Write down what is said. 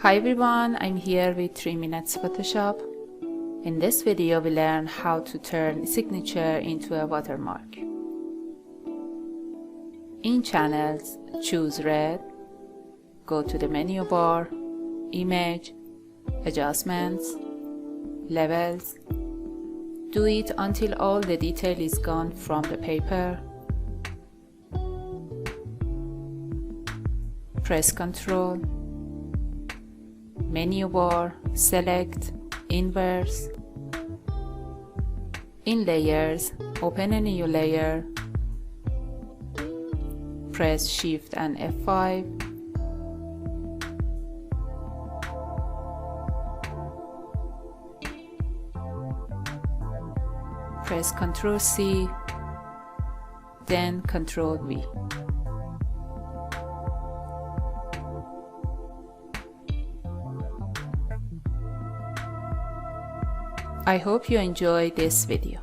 Hi everyone, I'm here with 3 minutes Photoshop. In this video we learn how to turn signature into a watermark. In channels, choose red, go to the menu bar, image, adjustments, levels. Do it until all the detail is gone from the paper. Press Ctrl. Menu bar, select Inverse. In Layers, open a new layer. Press Shift and F5. Press Ctrl C, then Ctrl V. I hope you enjoyed this video.